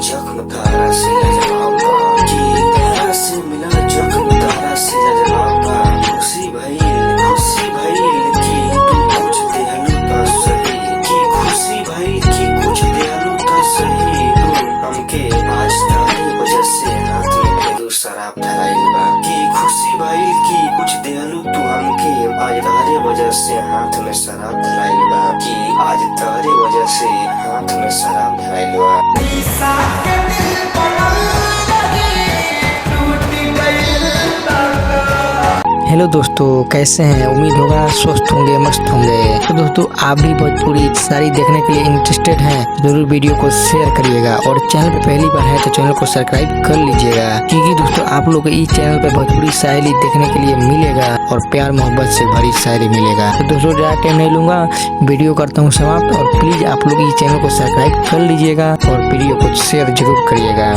जख्म तारा से लजवाबा कि तारा से मिला जख्म तारा से लजवाबा खुशी भइल कि तू कुछ देहलू ता सही कि खुशी भइल कि कुछ देहलू ता सही तू हमके आज तारी वजह से हाथ में फेरू शराब धराइल बा कि खुशी भइल कि कुछ देहलू तू हमके आज तारे वजह से हाथ में शराब धराइल बा कि आज तारे वजह से हाथ में शराब धराइल बा। हेलो दोस्तों, कैसे हैं? उम्मीद होगा स्वस्थ होंगे, मस्त होंगे। तो दोस्तों, आप भी भोजपुरी सारी देखने के लिए इंटरेस्टेड हैं, जरूर वीडियो को शेयर करिएगा और चैनल पर पहली बार है तो चैनल को सब्सक्राइब कर लीजिएगा, क्योंकि दोस्तों आप लोग को इस चैनल पर भोजपुरी शायरी देखने के लिए मिलेगा और प्यार मोहब्बत से भरी शायरी मिलेगा। तो दोस्तों ज्यादा टाइम नहीं लूंगा, वीडियो करता हूँ समाप्त और प्लीज आप लोग इस चैनल को सब्सक्राइब कर लीजिएगा और वीडियो को शेयर जरूर करिएगा।